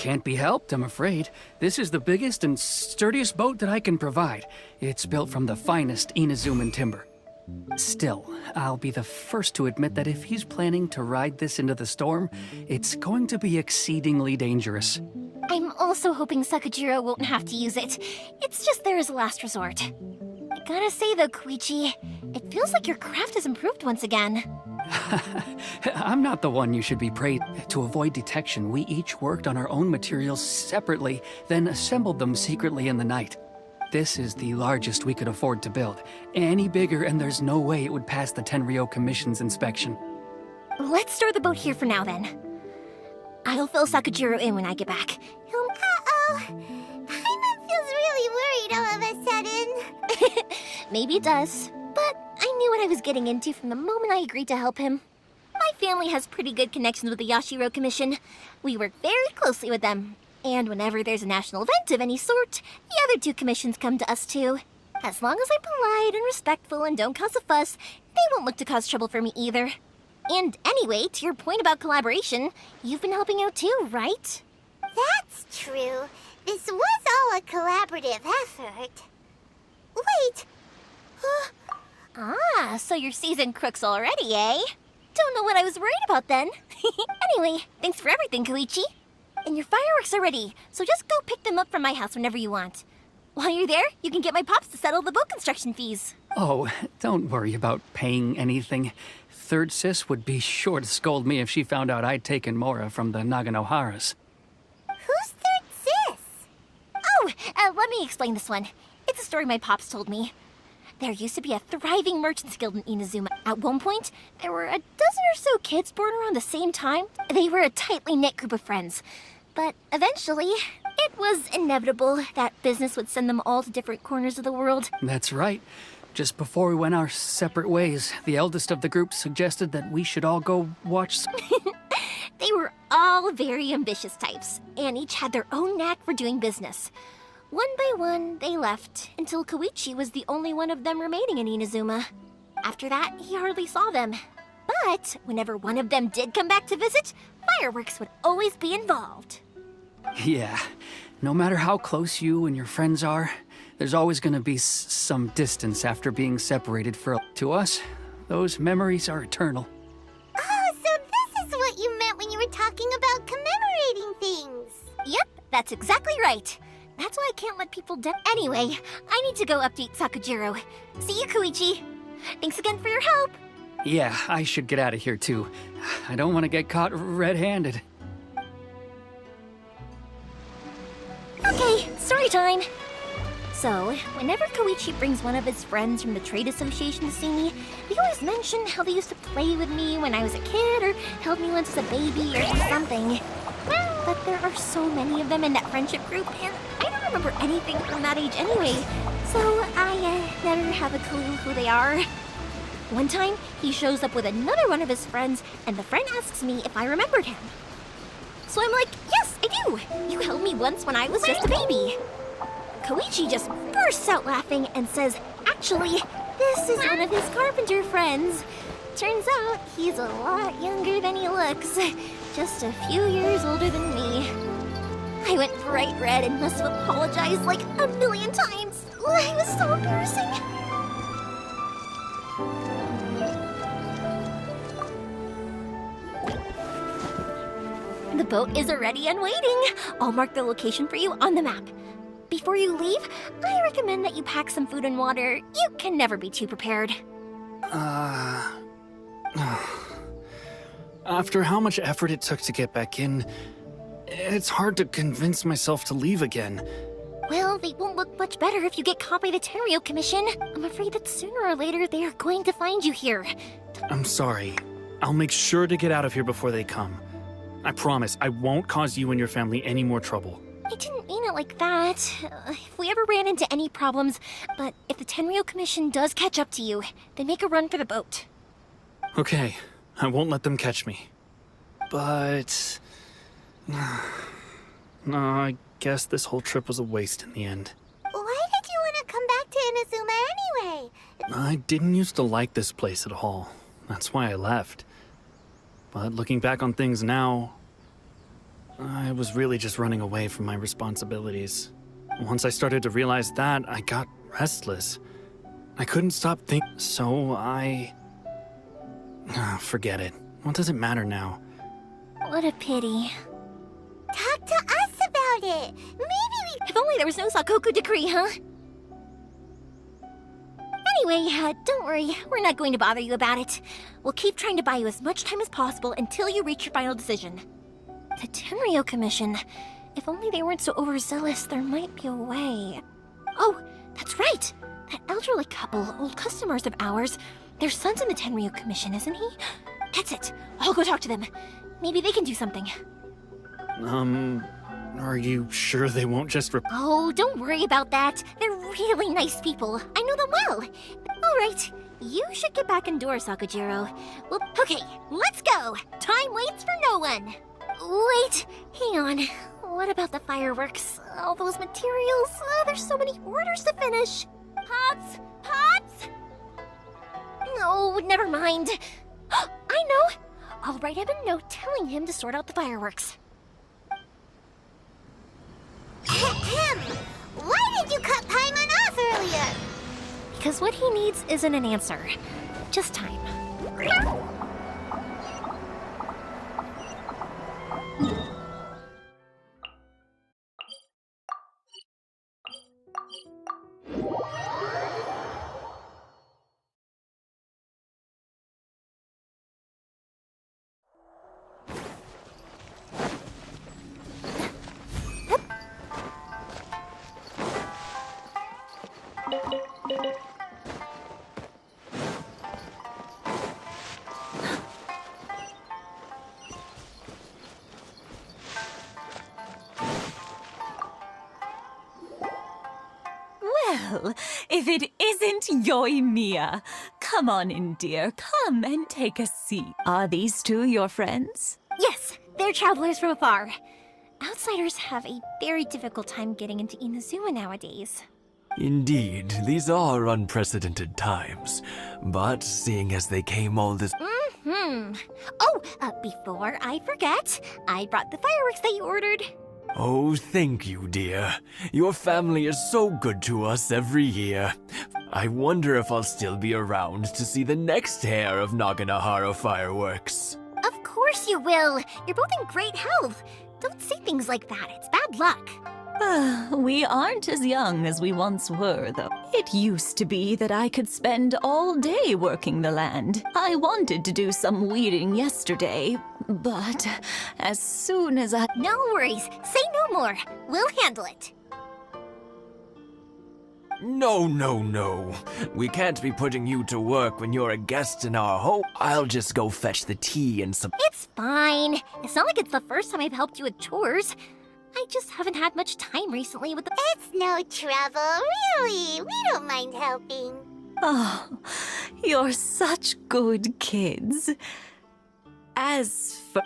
can't be helped, I'm afraid. This is the biggest and sturdiest boat that I can provide. It's built from the finest Inazuman timber. Still, I'll be the first to admit that if he's planning to ride this into the storm, it's going to be exceedingly dangerous. I'm also hoping Sakujiro won't have to use it. It's just there as a last resort. I gotta say though, Koichi, it feels like your craft has improved once again. I'm not the one you should be praised. To avoid detection, we each worked on our own materials separately, then assembled them secretly in the night. This is the largest we could afford to build. Any bigger and there's no way it would pass the Tenryou Commission's inspection. Let's store the boat here for now then. I'll fill Sakujiro in when I get back. Uh-oh. Paimon feels really worried all of a sudden. Maybe it does, but I knew what I was getting into from the moment I agreed to help him. My family has pretty good connections with the Yashiro Commission. We work very closely with them. And whenever there's a national event of any sort, the other two commissions come to us too. As long as I'm polite and respectful and don't cause a fuss, they won't look to cause trouble for me either. And anyway, to your point about collaboration, you've been helping out too, right? That's true. This was all a collaborative effort. Wait. So you're seasoned crooks already, eh? Don't know what I was worried about then. Anyway, thanks for everything, Koichi. And your fireworks are ready, so just go pick them up from my house whenever you want. While you're there, you can get my pops to settle the boat construction fees. Oh, don't worry about paying anything. Third Sis would be sure to scold me if she found out I'd taken Mora from the Naganoharas. Who's Third Sis? Oh, let me explain this one. It's a story my pops told me. There used to be a thriving merchants guild in Inazuma. At one point, there were a dozen or so kids born around the same time. They were a tightly knit group of friends. But eventually, it was inevitable that business would send them all to different corners of the world. That's right. Just before we went our separate ways, the eldest of the group suggested that we should all go watch... They were all very ambitious types, and each had their own knack for doing business. One by one, they left, until Koichi was the only one of them remaining in Inazuma. After that, he hardly saw them. But whenever one of them did come back to visit, fireworks would always be involved. Yeah, no matter how close you and your friends are, there's always gonna be some distance after being separated for... To us, those memories are eternal. Oh, so this is what you meant when you were talking about commemorating things. Yep, that's exactly right. That's why I can't let people down. Anyway, I need to go update Sakujiro. See you, Koichi. Thanks again for your help. Yeah, I should get out of here too. I don't want to get caught red-handed. Okay, story time. So, whenever Koichi brings one of his friends from the trade association to see me, they always mention how they used to play with me when I was a kid or held me once as a baby or something. But there are so many of them in that friendship group, and I don't remember anything from that age anyway, so I never have a clue who they are. One time, he shows up with another one of his friends, and the friend asks me if I remembered him. So I'm like, yes, I do! You held me once when I was just a baby. Koichi just bursts out laughing and says, actually, this is one of his carpenter friends. Turns out, he's a lot younger than he looks. Just a few years older than me. I went bright red and must have apologized like a million times. It was so embarrassing. The boat is already and waiting. I'll mark the location for you on the map. Before you leave, I recommend that you pack some food and water. You can never be too prepared. After how much effort it took to get back in, it's hard to convince myself to leave again. Well, they won't look much better if you get caught by the Tenryou Commission. I'm afraid that sooner or later they are going to find you here. I'm sorry. I'll make sure to get out of here before they come. I promise I won't cause you and your family any more trouble. I didn't mean it like that. If we ever ran into any problems, but if the Tenryou Commission does catch up to you, then make a run for the boat. Okay, I won't let them catch me. But... no, I guess this whole trip was a waste in the end. Why did you want to come back to Inazuma anyway? I didn't used to like this place at all. That's why I left. But looking back on things now, I was really just running away from my responsibilities. Once I started to realize that, I got restless. I couldn't stop thinking, so I... forget it. What does it matter now? What a pity. Talk to us about it. Maybe we... If only there was no Sakoku decree, huh? Anyway, don't worry. We're not going to bother you about it. We'll keep trying to buy you as much time as possible until you reach your final decision. The Tenryo Commission. If only they weren't so overzealous, there might be a way. Oh, that's right! That elderly couple, old customers of ours. Their son's in the Tenryo Commission, isn't he? That's it. I'll go talk to them. Maybe they can do something. Are you sure they won't just Oh, don't worry about that. They're really nice people. I know them well. All right, you should get back indoors, Sakujiro. Well, okay, let's go. Time waits for no one. Wait, hang on. What about the fireworks? All those materials? There's so many orders to finish. Pops? Pops? No, never mind. I know. I'll write him a note telling him to sort out the fireworks. Ahem. Why did you cut Paimon off earlier? Because what he needs isn't an answer, just time. Well, if it isn't Yoimiya. Come on in, dear. Come and take a seat. Are these two your friends? Yes, they're travelers from afar. Outsiders have a very difficult time getting into Inazuma nowadays. Indeed, these are unprecedented times. But seeing as they came all this... Oh, before I forget, I brought the fireworks that you ordered. Oh, thank you, dear. Your family is so good to us every year. I wonder if I'll still be around to see the next hair of Naganahara fireworks. Of course you will. You're both in great health. Don't say things like that. It's bad luck. We aren't as young as we once were, though. It used to be that I could spend all day working the land. I wanted to do some weeding yesterday, but as soon as I... No worries. Say no more. We'll handle it. No, no, no. We can't be putting you to work when you're a guest in our home. I'll just go fetch the tea and some... It's fine. It's not like it's the first time I've helped you with chores. I just haven't had much time recently with the... It's no trouble, really. We don't mind helping. Oh, you're such good kids. As for...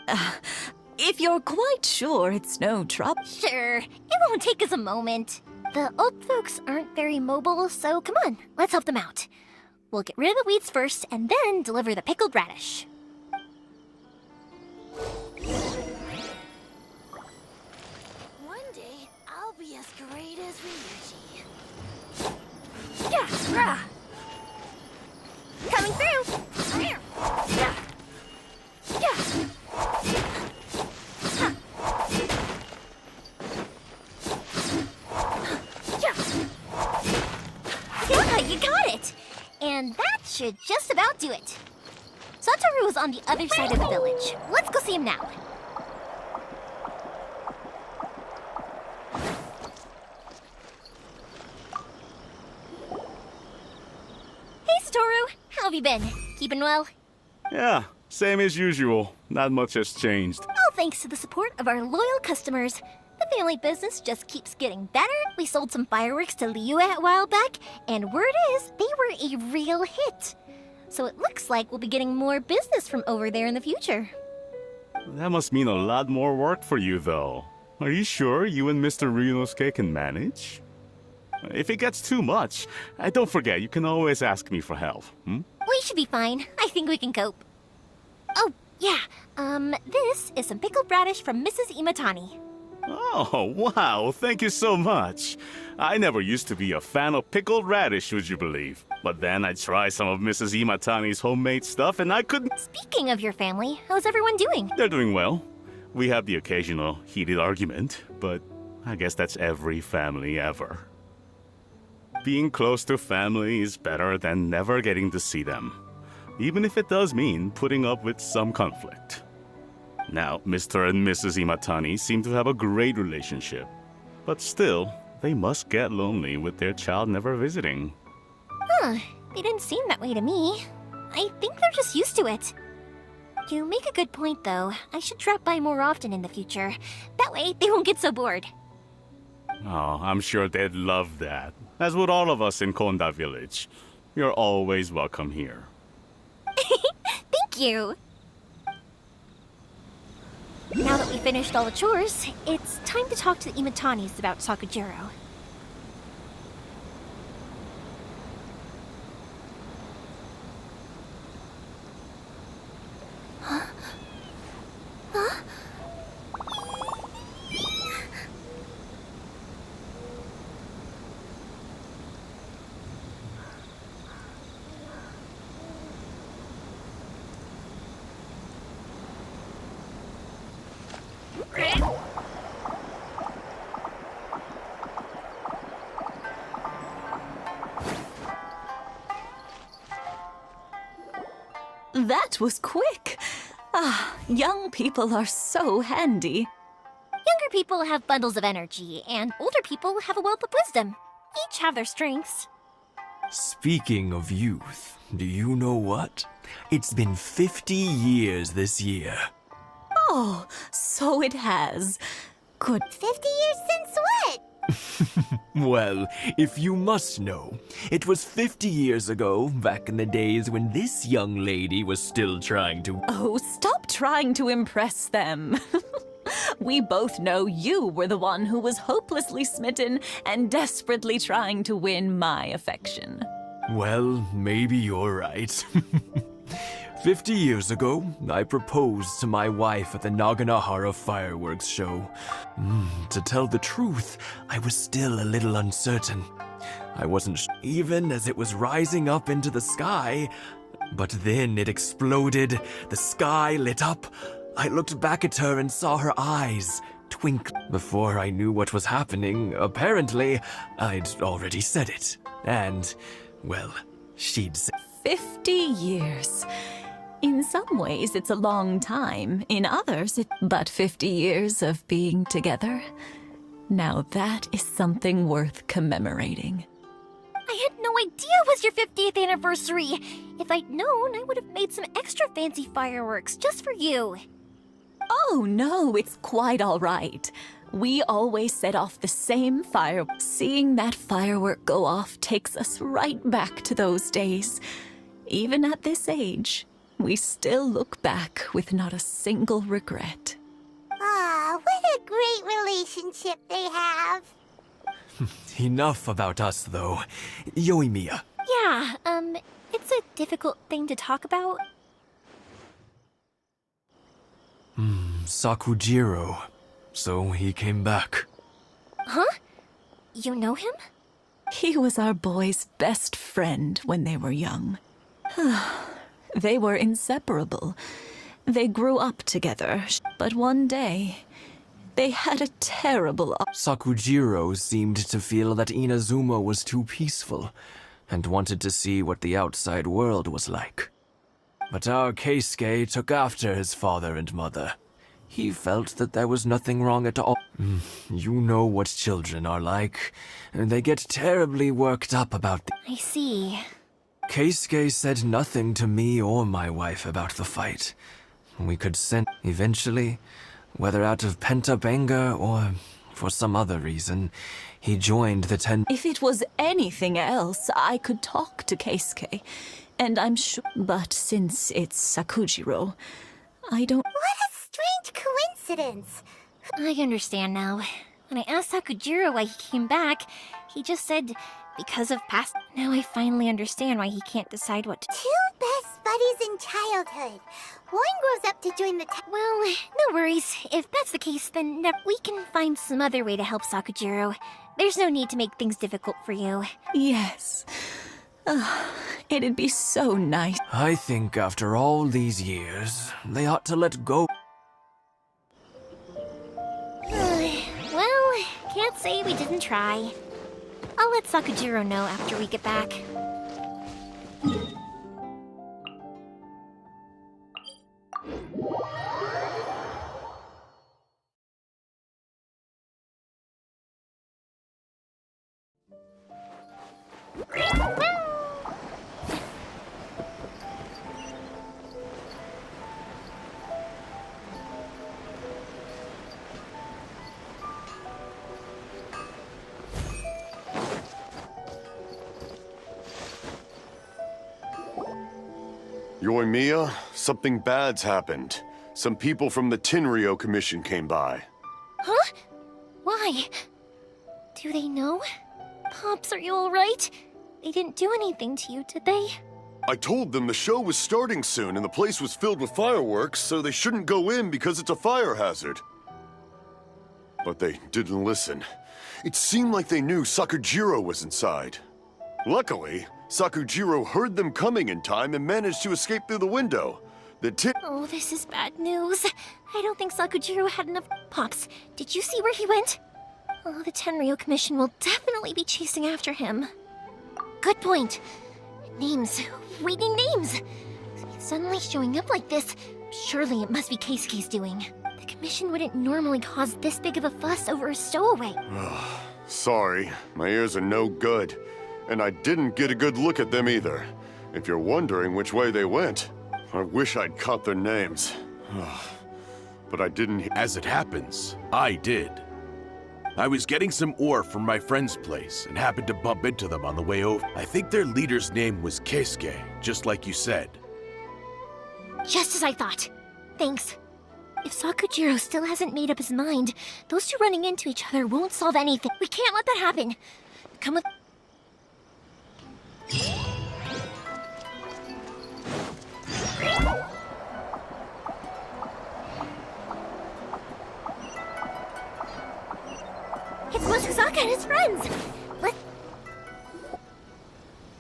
if you're quite sure it's no trouble... Sure, it won't take us a moment. The old folks aren't very mobile, so come on, let's help them out. We'll get rid of the weeds first, and then deliver the pickled radish. One day, I'll be as great as Ryuji. Yeah, coming through. Yeah. Yeah. Yeah, you got it! And that should just about do it. Satoru is on the other side of the village. Let's go see him now. Hey, Satoru. How have you been? Keeping well? Yeah, same as usual. Not much has changed. All thanks to the support of our loyal customers. The family business just keeps getting better. We sold some fireworks to Liyue a while back, and word is they were a real hit. So it looks like we'll be getting more business from over there in the future. That must mean a lot more work for you, though. Are you sure you and Mr. Ryunosuke can manage? If it gets too much, don't forget, you can always ask me for help, We should be fine. I think we can cope. Oh, Yeah, this is some pickled radish from Mrs. Imatani. Oh, wow, thank you so much. I never used to be a fan of pickled radish, would you believe? But then I tried some of Mrs. Imatani's homemade stuff and I couldn't. Speaking of your family, how's everyone doing? They're doing well. We have the occasional heated argument, but I guess that's every family ever. Being close to family is better than never getting to see them, even if it does mean putting up with some conflict. Now, Mr. and Mrs. Imatani seem to have a great relationship, but still, they must get lonely with their child never visiting. Huh, they didn't seem that way to me. I think they're just used to it. You make a good point, though. I should drop by more often in the future. That way, they won't get so bored. Oh, I'm sure they'd love that, as would all of us in Konda Village. You're always welcome here. Thank you! Now that we finished all the chores, it's time to talk to the Imatanis about Sakujiro. That was quick. Ah, young people are so handy. Younger people have bundles of energy, and older people have a wealth of wisdom. Each have their strengths. Speaking of youth, do you know what? It's been 50 years this year. Oh, so it has. Good. 50 years since what? Well, if you must know, it was 50 years ago, back in the days when this young lady was still trying to. Oh, stop trying to impress them. We both know you were the one who was hopelessly smitten and desperately trying to win my affection. Well, maybe you're right. 50 years ago, I proposed to my wife at the Naganahara fireworks show. To tell the truth, I was still a little uncertain. I wasn't even as it was rising up into the sky. But then it exploded, the sky lit up. I looked back at her and saw her eyes twinkle. Before I knew what was happening, apparently, I'd already said it. And, well, she'd said 50 years. In some ways, it's a long time. In others, but 50 years of being together. Now that is something worth commemorating. I had no idea it was your 50th anniversary. If I'd known, I would have made some extra fancy fireworks just for you. Oh no, it's quite all right. We always set off the same fire. Seeing that firework go off takes us right back to those days. Even at this age, we still look back with not a single regret. Ah, what a great relationship they have. Enough about us, though. Yoimiya. Yeah, it's a difficult thing to talk about. Sakujiro. So he came back. Huh? You know him? He was our boys' best friend when they were young. They were inseparable. They grew up together, but one day, they had a terrible... Sakujiro seemed to feel that Inazuma was too peaceful, and wanted to see what the outside world was like. But our Keisuke took after his father and mother. He felt that there was nothing wrong at all. You know what children are like. They get terribly worked up about I see. Keisuke said nothing to me or my wife about the fight. We could sense eventually, whether out of pent-up anger or for some other reason, he joined the If it was anything else, I could talk to Keisuke. And I'm sure... But since it's Sakujiro, I don't... What a strange coincidence. I understand now. When I asked Sakujiro why he came back, he just said because of past... Now I finally understand why he can't decide what to... Two best buddies in childhood. One grows up to join the Well, no worries. If that's the case, then we can find some other way to help Sakujiro. There's no need to make things difficult for you. Yes. It'd be so nice. I think after all these years, they ought to let go. Well, can't say we didn't try. I'll let Sakujiro know after we get back. Yoimiya, something bad's happened. Some people from the Tenryou Commission came by. Huh? Why? Do they know? Pops, are you alright? They didn't do anything to you, did they? I told them the show was starting soon and the place was filled with fireworks, so they shouldn't go in because it's a fire hazard. But they didn't listen. It seemed like they knew Sakujiro was inside. Luckily, Sakujiro heard them coming in time and managed to escape through the window. Oh, this is bad news. I don't think Sakujiro had enough. Pops, did you see where he went? Oh, the Tenryou Commission will definitely be chasing after him. Good point. Names. We need names. Suddenly showing up like this, surely it must be Keisuke's doing. The Commission wouldn't normally cause this big of a fuss over a stowaway. Sorry, my ears are no good. And I didn't get a good look at them either. If you're wondering which way they went, I wish I'd caught their names. But I didn't. As it happens, I did. I was getting some ore from my friend's place and happened to bump into them on the way over. I think their leader's name was Keisuke, just like you said. Just as I thought. Thanks. If Sakujiro still hasn't made up his mind, those two running into each other won't solve anything. We can't let that happen. Come with... It's Masuzaka and his friends!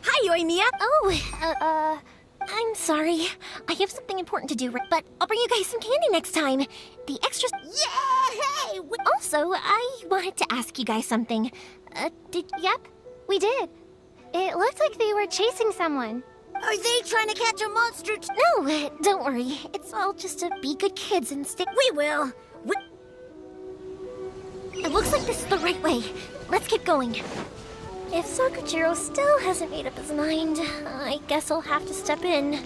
Hi, Yoimiya! Oh, I'm sorry. I have something important to do, but I'll bring you guys some candy next time. The extras... Yay! Also, I wanted to ask you guys something. Yep, we did. It looked like they were chasing someone. Are they trying to catch a monster? No, don't worry. It's all just to be good kids and stick... We will. It looks like this is the right way. Let's keep going. If Sakujiro still hasn't made up his mind, I guess I'll have to step in.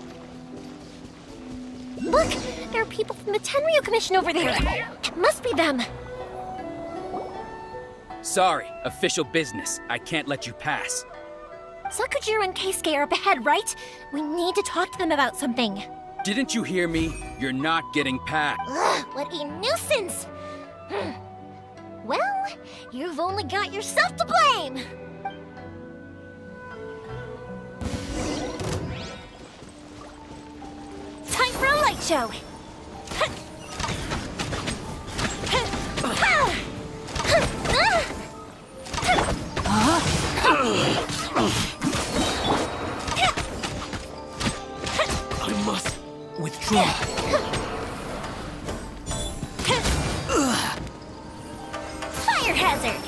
Look! There are people from the Tenryou Commission over there! It must be them! Sorry, official business. I can't let you pass. Sakujiro and Keisuke are up ahead, right? We need to talk to them about something. Didn't you hear me? You're not getting past. Ugh, what a nuisance! Well, you've only got yourself to blame! Time for a light show! I must withdraw. Fire hazard!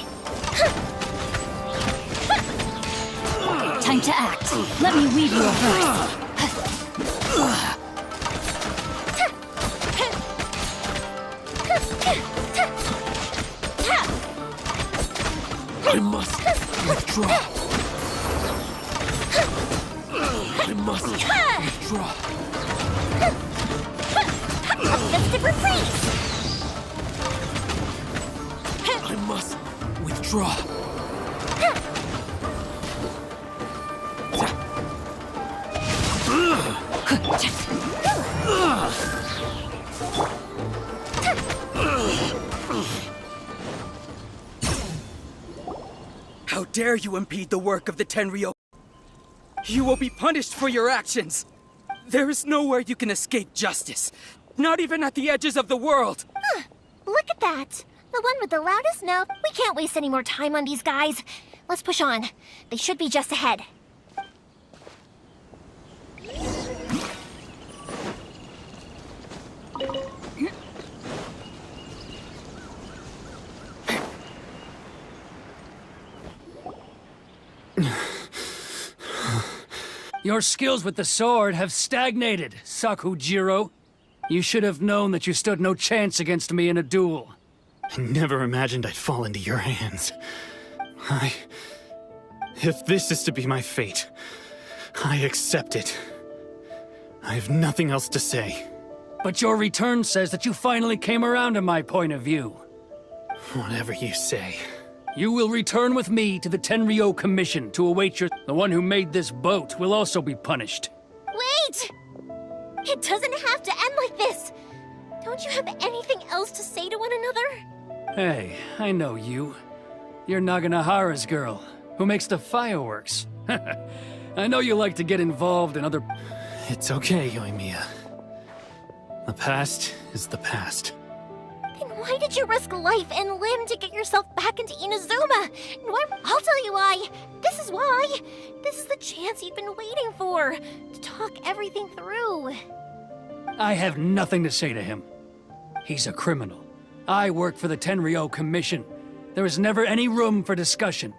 Time to act. Let me weave you a verse. I must withdraw. I must withdraw. A festive reprise! I must withdraw. How dare you impede the work of the Tenryou? You will be punished for your actions! There is nowhere you can escape justice. Not even at the edges of the world. Huh. Look at that. The one with the loudest mouth. We can't waste any more time on these guys. Let's push on. They should be just ahead. Your skills with the sword have stagnated, Sakujiro. You should have known that you stood no chance against me in a duel. I never imagined I'd fall into your hands. If this is to be my fate, I accept it. I have nothing else to say. But your return says that you finally came around to my point of view. Whatever you say. You will return with me to the Tenryo Commission to await your... The one who made this boat will also be punished. Wait! It doesn't have to end like this! Don't you have anything else to say to one another? Hey, I know you. You're Naganahara's girl, who makes the fireworks. I know you like to get involved in other... It's okay, Yoimiya. The past is the past. Then why did you risk life and limb to get yourself back into Inazuma? I'll tell you why. This is why. This is the chance you've been waiting for. To talk everything through. I have nothing to say to him. He's a criminal. I work for the Tenryo Commission. There is never any room for discussion.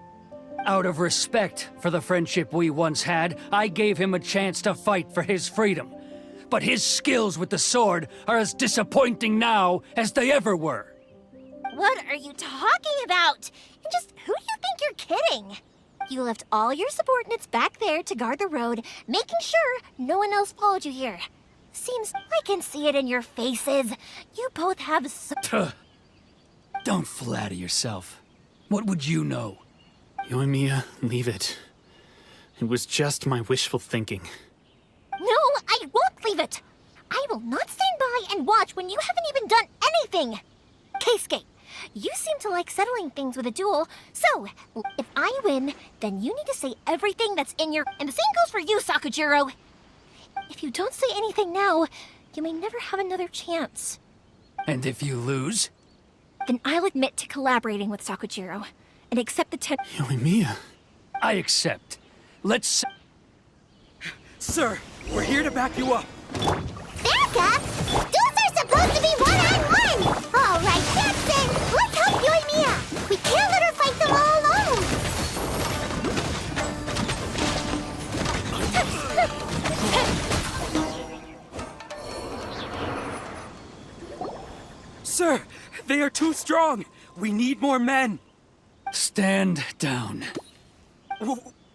Out of respect for the friendship we once had, I gave him a chance to fight for his freedom. But his skills with the sword are as disappointing now as they ever were. What are you talking about? And just who do you think you're kidding? You left all your subordinates back there to guard the road, making sure no one else followed you here. Seems I can see it in your faces. You both have so... Don't flatter yourself. What would you know? Yoimiya, leave it. It was just my wishful thinking. No, I won't leave it! I will not stand by and watch when you haven't even done anything! Keisuke, you seem to like settling things with a duel, so if I win, then you need to say everything that's in your... And the same goes for you, Sakujiro! If you don't say anything now, you may never have another chance. And if you lose? Then I'll admit to collaborating with Sakujiro, and accept the Yoimiya. I accept. Let's... Sir, we're here to back you up. Back up? Duels are supposed to be one-on-one! All right, that's it! Let's help Yoimiya! We can't let her fight them all alone! Sir, they are too strong. We need more men. Stand down.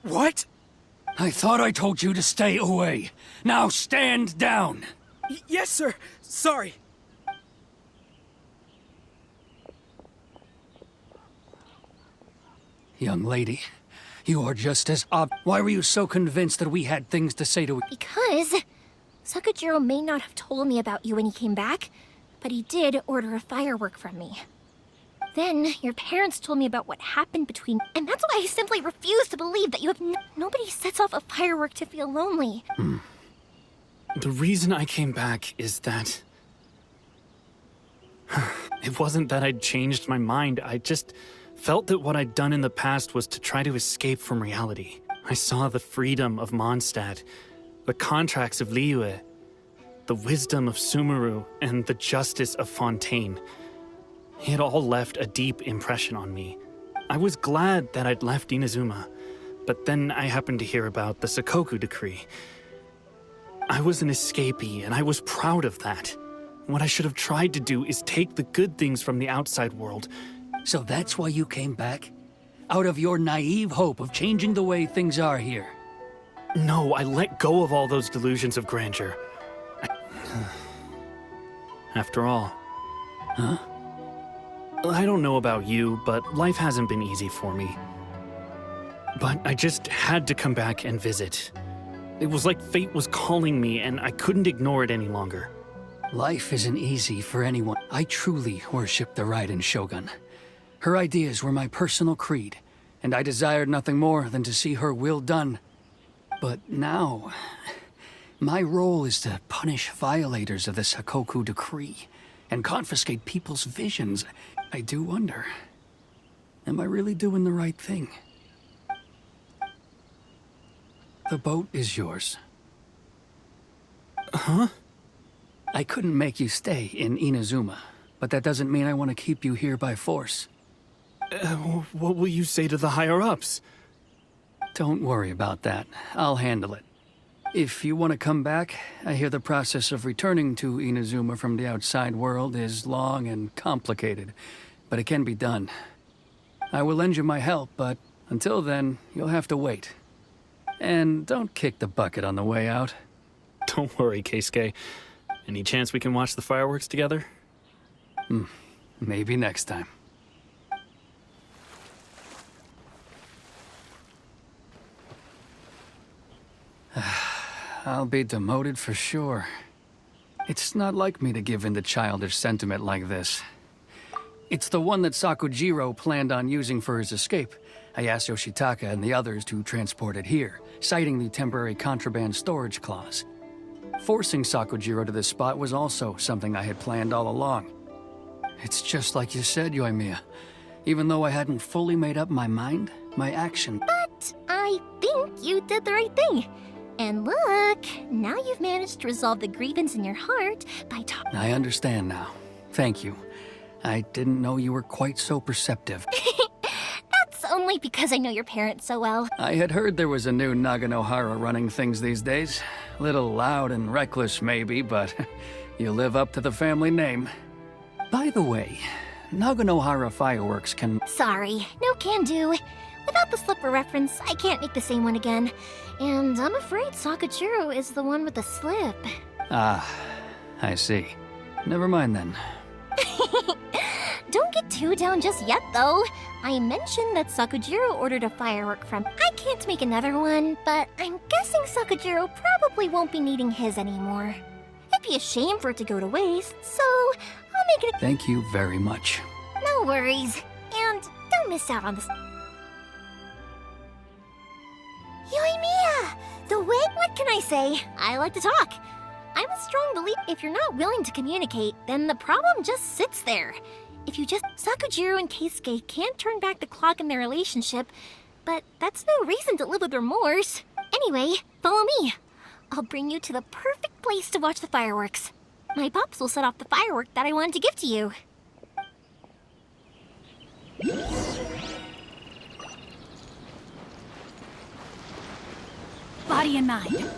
What? I thought I told you to stay away. Now stand down. Yes, sir. Sorry. Young lady, you are just as Why were you so convinced that we had things to say to... Because Sakujiro may not have told me about you when he came back, but he did order a firework from me. Then, your parents told me about what happened between... And that's why I simply refuse to believe that you have... Nobody sets off a firework to feel lonely. The reason I came back is that... It wasn't that I'd changed my mind, I just felt that what I'd done in the past was to try to escape from reality. I saw the freedom of Mondstadt, the contracts of Liyue, the wisdom of Sumeru, and the justice of Fontaine. It all left a deep impression on me. I was glad that I'd left Inazuma, but then I happened to hear about the Sakoku decree. I was an escapee, and I was proud of that. What I should have tried to do is take the good things from the outside world. So that's why you came back? Out of your naive hope of changing the way things are here? No, I let go of all those delusions of grandeur. After all... Huh? I don't know about you, but life hasn't been easy for me. But I just had to come back and visit. It was like fate was calling me, and I couldn't ignore it any longer. Life isn't easy for anyone. I truly worship the Raiden Shogun. Her ideas were my personal creed, and I desired nothing more than to see her will done. But now... My role is to punish violators of the Sakoku decree and confiscate people's visions. I do wonder, am I really doing the right thing? The boat is yours. Huh? I couldn't make you stay in Inazuma, but that doesn't mean I want to keep you here by force. What will you say to the higher-ups? Don't worry about that. I'll handle it. If you want to come back, I hear the process of returning to Inazuma from the outside world is long and complicated, but it can be done. I will lend you my help, but until then, you'll have to wait. And don't kick the bucket on the way out. Don't worry, Keisuke. Any chance we can watch the fireworks together? Maybe next time. I'll be demoted for sure. It's not like me to give in to childish sentiment like this. It's the one that Sakujiro planned on using for his escape. I asked Yoshitaka and the others to transport it here, citing the temporary contraband storage clause. Forcing Sakujiro to this spot was also something I had planned all along. It's just like you said, Yoimiya. Even though I hadn't fully made up my mind, my action... But I think you did the right thing. And look, now you've managed to resolve the grievance in your heart by talking. I understand now. Thank you. I didn't know you were quite so perceptive. That's only because I know your parents so well. I had heard there was a new Naganohara running things these days. Little loud and reckless, maybe, but you live up to the family name. By the way, Naganohara fireworks can... Sorry, no can do. Without the slipper reference, I can't make the same one again. And I'm afraid Sakujiro is the one with the slip. Ah, I see. Never mind then. Don't get too down just yet, though. I mentioned that Sakujiro ordered a firework from... I can't make another one, but I'm guessing Sakujiro probably won't be needing his anymore. It'd be a shame for it to go to waste, so I'll make it... Thank you very much. No worries. And don't miss out on this... Yoimiya! The way... What can I say? I like to talk. I'm a strong believer. If you're not willing to communicate, then the problem just sits there. If you just... Sakujiro and Keisuke can't turn back the clock in their relationship, but that's no reason to live with remorse. Anyway, follow me. I'll bring you to the perfect place to watch the fireworks. My pops will set off the firework that I wanted to give to you. Body and mind.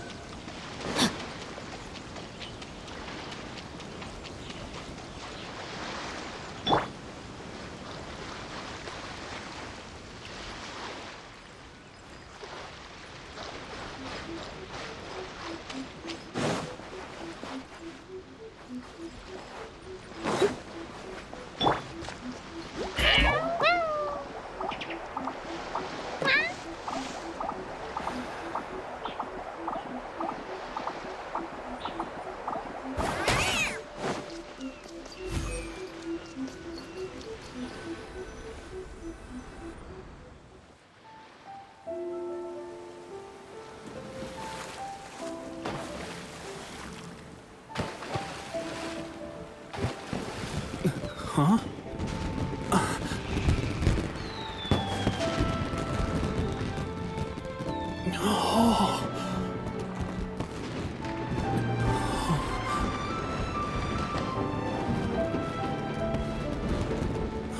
Huh?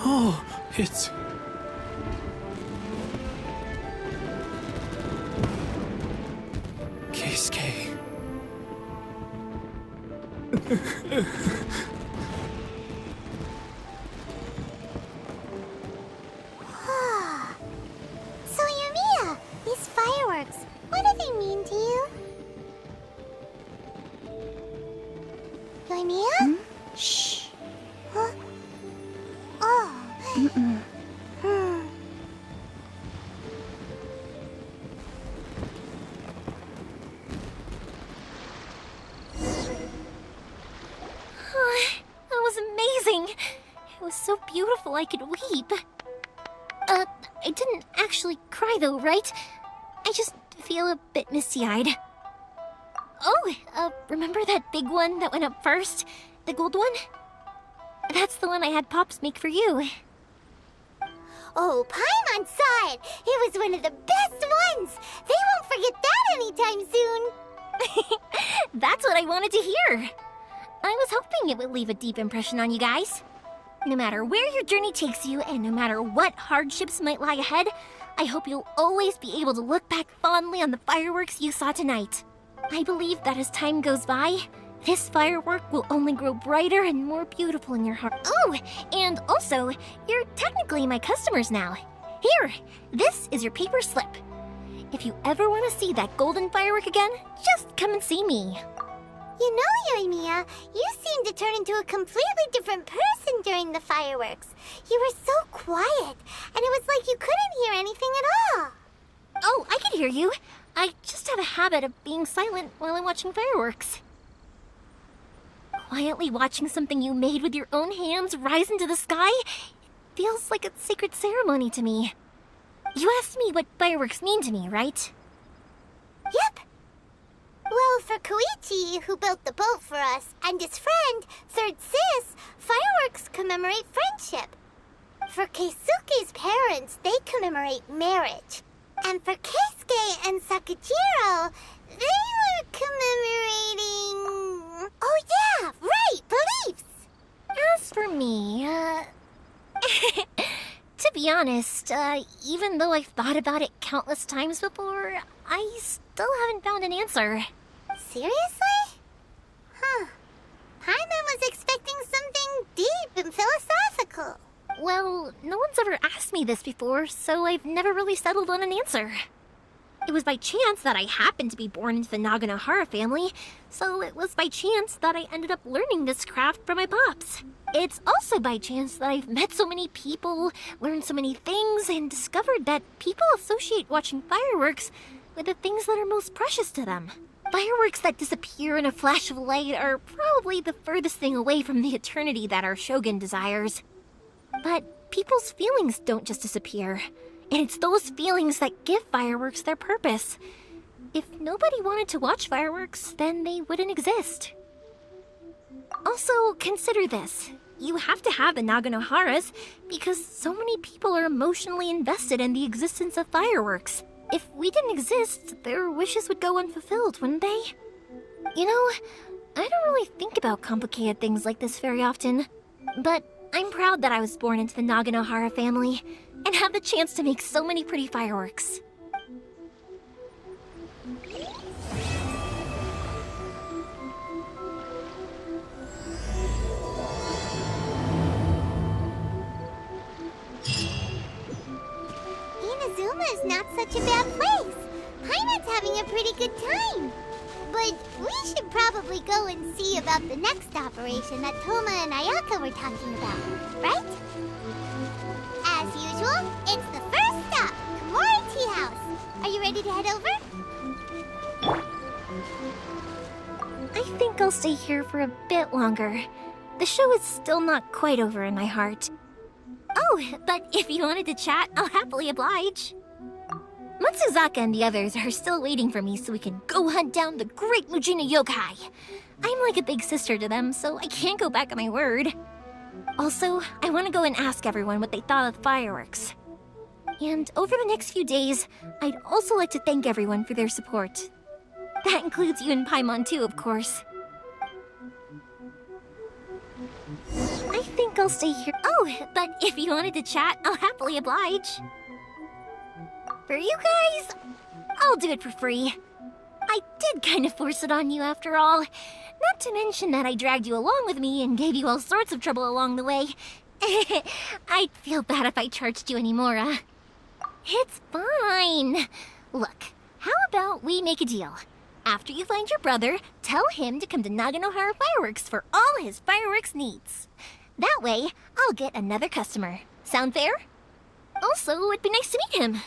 Oh, it's... Keisuke. So, Yoimiya, these fireworks, what do they mean to you? Yoimiya? Shh. Huh? Oh. That was amazing. It was so beautiful I could weep. I didn't actually cry though, right? I just feel a bit misty-eyed. Remember that big one that went up first? The gold one? That's the one I had Pops make for you. Oh, Paimon saw it! It was one of the best ones! They won't forget that anytime soon! That's what I wanted to hear. I was hoping it would leave a deep impression on you guys. No matter where your journey takes you, and no matter what hardships might lie ahead, I hope you'll always be able to look back fondly on the fireworks you saw tonight. I believe that as time goes by, this firework will only grow brighter and more beautiful in your heart. Oh, and also, you're technically my customers now. Here, this is your paper slip. If you ever want to see that golden firework again, just come and see me. You know, Yoimiya, you seemed to turn into a completely different person during the fireworks. You were so quiet, and it was like you couldn't hear anything at all. Oh, I can hear you. I just have a habit of being silent while I'm watching fireworks. Quietly watching something you made with your own hands rise into the sky feels like a sacred ceremony to me. You asked me what fireworks mean to me, right? Yep. Well, for Koichi, who built the boat for us, and his friend, Third Sis, fireworks commemorate friendship. For Keisuke's parents, they commemorate marriage. And for Keisuke and Sakajiro, they were commemorating... Oh yeah, right, beliefs! As for me, to be honest, even though I've thought about it countless times before, I still haven't found an answer. Seriously? Huh. Paimon was expecting something deep and philosophical. Well, no one's ever asked me this before, so I've never really settled on an answer. It was by chance that I happened to be born into the Naganohara family, so it was by chance that I ended up learning this craft from my pops. It's also by chance that I've met so many people, learned so many things, and discovered that people associate watching fireworks with the things that are most precious to them. Fireworks that disappear in a flash of light are probably the furthest thing away from the eternity that our shogun desires. But people's feelings don't just disappear. And it's those feelings that give fireworks their purpose. If nobody wanted to watch fireworks, then they wouldn't exist. Also, consider this. You have to have the Naganoharas because so many people are emotionally invested in the existence of fireworks. If we didn't exist, their wishes would go unfulfilled, wouldn't they? You know, I don't really think about complicated things like this very often. But I'm proud that I was born into the Naganohara family and have the chance to make so many pretty fireworks. Inazuma is not such a bad place. Paimon's having a pretty good time. But we should probably go and see about the next operation that Toma and Ayaka were talking about, right? As usual, it's the first stop, Komori Tea House. Are you ready to head over? I think I'll stay here for a bit longer. The show is still not quite over in my heart. Oh, but if you wanted to chat, I'll happily oblige. Matsuzaka and the others are still waiting for me so we can go hunt down the great Mujina yokai. I'm like a big sister to them, so I can't go back on my word. Also, I want to go and ask everyone what they thought of the fireworks. And over the next few days, I'd also like to thank everyone for their support. That includes you and Paimon too, of course. I think I'll stay here. Oh, but if you wanted to chat, I'll happily oblige. For you guys, I'll do it for free. I did kind of force it on you after all. Not to mention that I dragged you along with me and gave you all sorts of trouble along the way. I'd feel bad if I charged you anymore, It's fine. Look, how about we make a deal? After you find your brother, tell him to come to Naganohara Fireworks for all his fireworks needs. That way, I'll get another customer. Sound fair? Also, it'd be nice to meet him.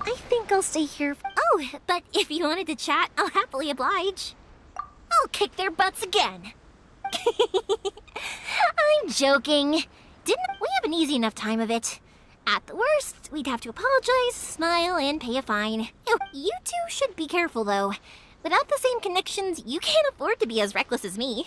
I think I'll stay here. Oh, but if you wanted to chat, I'll happily oblige. I'll kick their butts again. I'm joking. Didn't we have an easy enough time of it? At the worst, we'd have to apologize, smile, and pay a fine. Oh, you two should be careful, though. Without the same connections, you can't afford to be as reckless as me.